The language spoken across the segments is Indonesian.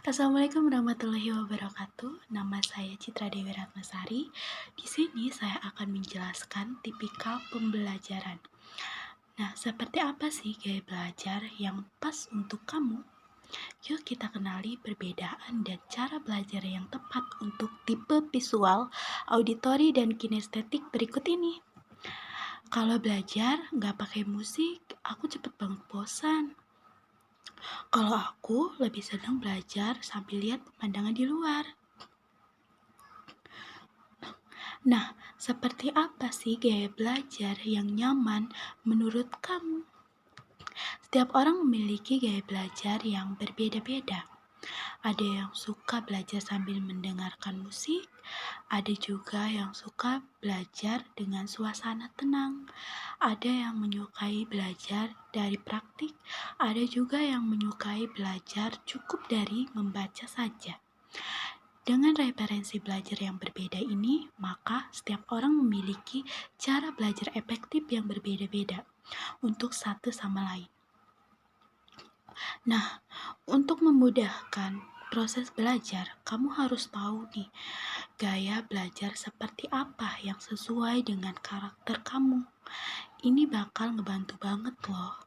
Assalamualaikum warahmatullahi wabarakatuh. Nama saya Citra Dewi Ratnasari. Di sini saya akan menjelaskan tipikal pembelajaran. Nah, seperti apa sih gaya belajar yang pas untuk kamu? Yuk kita kenali perbedaan dan cara belajar yang tepat untuk tipe visual, auditori, dan kinestetik berikut ini. Kalau belajar nggak pakai musik, aku cepet banget bosan. Kalau aku lebih senang belajar sambil lihat pemandangan di luar. Nah, seperti apa sih gaya belajar yang nyaman menurut kamu? Setiap orang memiliki gaya belajar yang berbeda-beda. Ada yang suka belajar sambil mendengarkan musik, ada juga yang suka belajar dengan suasana tenang, ada yang menyukai belajar dari praktik, ada juga yang menyukai belajar cukup dari membaca saja. Dengan referensi belajar yang berbeda ini, maka setiap orang memiliki cara belajar efektif yang berbeda-beda untuk satu sama lain. Nah, untuk memudahkan proses belajar, kamu harus tahu nih, gaya belajar seperti apa yang sesuai dengan karakter kamu. Ini bakal ngebantu banget loh.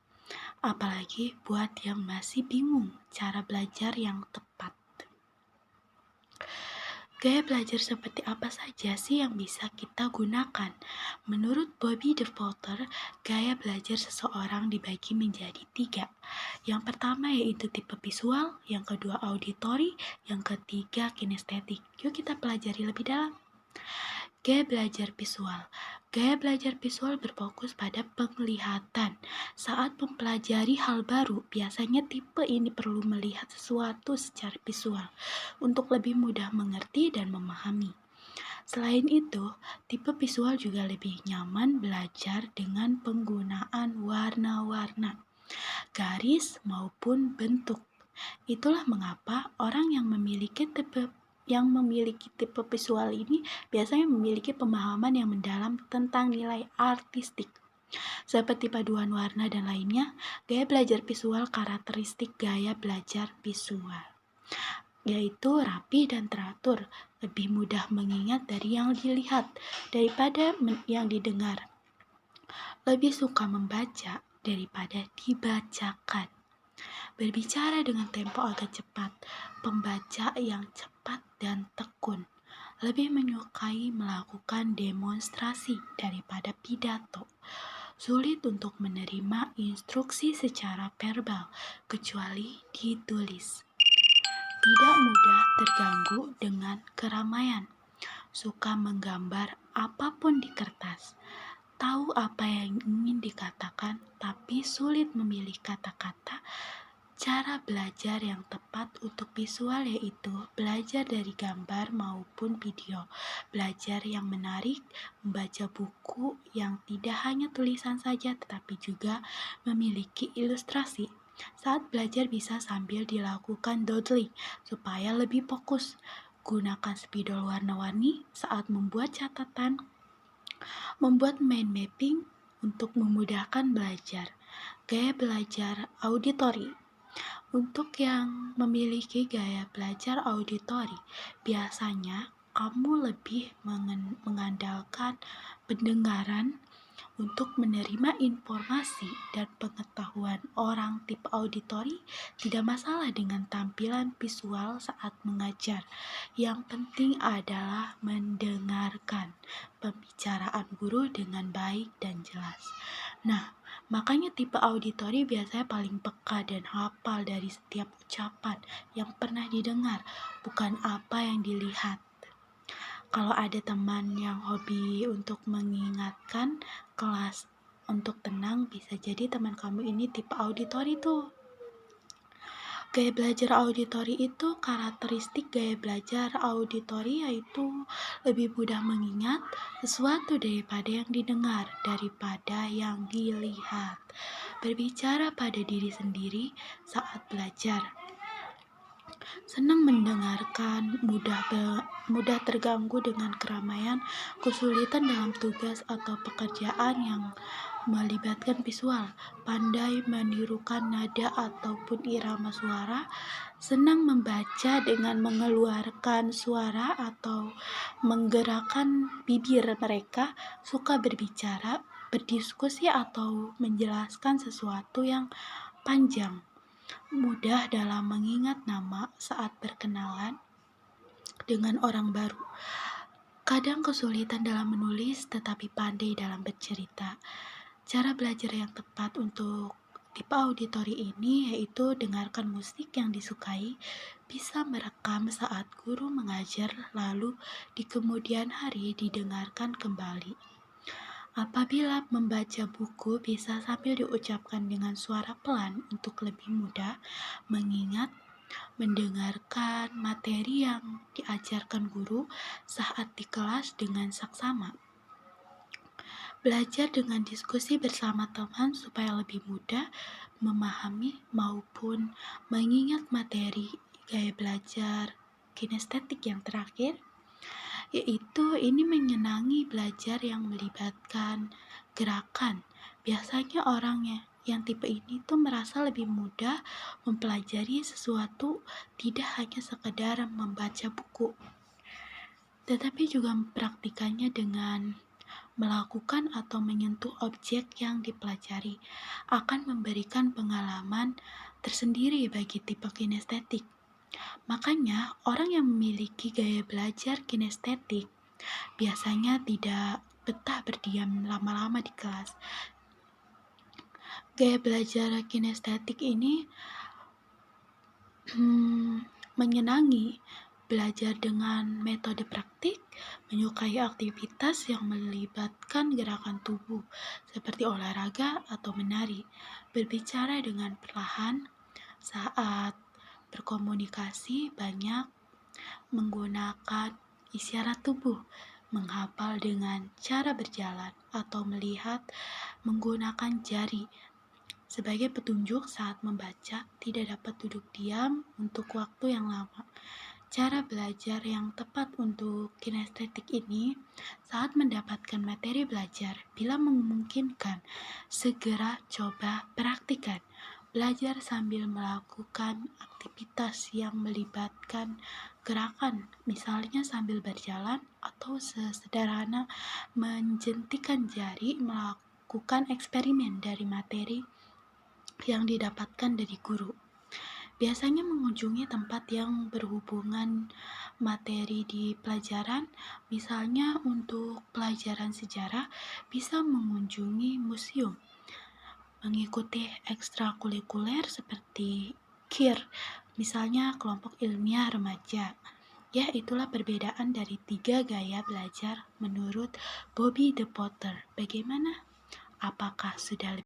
Apalagi buat yang masih bingung cara belajar yang tepat. Gaya belajar seperti apa saja sih yang bisa kita gunakan? Menurut Bobby DeVolter, gaya belajar seseorang dibagi menjadi 3. Yang pertama yaitu tipe visual, yang kedua auditori, yang ketiga kinestetik. Yuk kita pelajari lebih dalam. Gaya belajar visual. Gaya belajar visual berfokus pada penglihatan. Saat mempelajari hal baru, biasanya tipe ini perlu melihat sesuatu secara visual untuk lebih mudah mengerti dan memahami. Selain itu, tipe visual juga lebih nyaman belajar dengan penggunaan warna-warna, garis maupun bentuk. Itulah mengapa orang yang memiliki tipe visual ini biasanya memiliki pemahaman yang mendalam tentang nilai artistik. Seperti paduan warna dan lainnya, gaya belajar visual karakteristik gaya belajar visual, yaitu rapi dan teratur, lebih mudah mengingat dari yang dilihat daripada yang didengar, lebih suka membaca daripada dibacakan, berbicara dengan tempo agak cepat, pembaca yang cepat dan tekun, lebih menyukai melakukan demonstrasi daripada pidato, sulit untuk menerima instruksi secara verbal kecuali ditulis, tidak mudah terganggu dengan keramaian, suka menggambar apapun di kertas, tahu apa yang ingin dikatakan tapi sulit memilih kata-kata. Cara belajar yang tepat untuk visual yaitu belajar dari gambar maupun video, belajar yang menarik, membaca buku yang tidak hanya tulisan saja tetapi juga memiliki ilustrasi. Saat belajar bisa sambil dilakukan doodling supaya lebih fokus. Gunakan spidol warna-warni saat membuat catatan, membuat mind mapping untuk memudahkan belajar. Gaya belajar auditori. Untuk yang memiliki gaya belajar auditori, biasanya kamu lebih mengandalkan pendengaran untuk menerima informasi dan pengetahuan. Orang tipe auditori tidak masalah dengan tampilan visual saat mengajar. Yang penting adalah mendengarkan pembicaraan guru dengan baik dan jelas. Nah, makanya tipe auditori biasanya paling peka dan hafal dari setiap ucapan yang pernah didengar, bukan apa yang dilihat. Kalau ada teman yang hobi untuk mengingatkan kelas untuk tenang, bisa jadi teman kamu ini tipe auditori tuh. Gaya belajar auditori itu karakteristik gaya belajar auditori yaitu lebih mudah mengingat sesuatu daripada yang didengar, daripada yang dilihat. Berbicara pada diri sendiri saat belajar. Senang mendengarkan, mudah terganggu dengan keramaian, kesulitan dalam tugas atau pekerjaan yang melibatkan visual, pandai menirukan nada ataupun irama suara, senang membaca dengan mengeluarkan suara atau menggerakkan bibir mereka, suka berbicara, berdiskusi atau menjelaskan sesuatu yang panjang, mudah dalam mengingat nama saat berkenalan dengan orang baru. Kadang kesulitan dalam menulis tetapi pandai dalam bercerita. Cara belajar yang tepat untuk tipe auditori ini yaitu dengarkan musik yang disukai, bisa merekam saat guru mengajar, lalu di kemudian hari didengarkan kembali. Apabila membaca buku, bisa sambil diucapkan dengan suara pelan untuk lebih mudah mengingat, mendengarkan materi yang diajarkan guru saat di kelas dengan saksama. Belajar dengan diskusi bersama teman supaya lebih mudah memahami maupun mengingat materi. Gaya belajar kinestetik yang terakhir, yaitu ini menyenangi belajar yang melibatkan gerakan. Biasanya orangnya yang tipe ini tuh merasa lebih mudah mempelajari sesuatu, tidak hanya sekedar membaca buku, tetapi juga mempraktikannya dengan melakukan atau menyentuh objek yang dipelajari, akan memberikan pengalaman tersendiri bagi tipe kinestetik. Makanya, orang yang memiliki gaya belajar kinestetik biasanya tidak betah berdiam lama-lama di kelas. Gaya belajar kinestetik ini menyenangi belajar dengan metode praktik, menyukai aktivitas yang melibatkan gerakan tubuh seperti olahraga atau menari, berbicara dengan perlahan saat berkomunikasi, banyak menggunakan isyarat tubuh, menghafal dengan cara berjalan atau melihat menggunakan jari sebagai petunjuk saat membaca, tidak dapat duduk diam untuk waktu yang lama. Cara belajar yang tepat untuk kinestetik ini saat mendapatkan materi belajar, bila memungkinkan, segera coba praktikkan. Belajar sambil melakukan aktivitas yang melibatkan gerakan, misalnya sambil berjalan atau sesederhana menjentikan jari, melakukan eksperimen dari materi yang didapatkan dari guru. Biasanya mengunjungi tempat yang berhubungan materi di pelajaran, misalnya untuk pelajaran sejarah bisa mengunjungi museum, mengikuti ekstrakurikuler seperti KIR, misalnya kelompok ilmiah remaja. Ya, itulah perbedaan dari 3 gaya belajar menurut Bobby De Potter. Bagaimana? Apakah sudah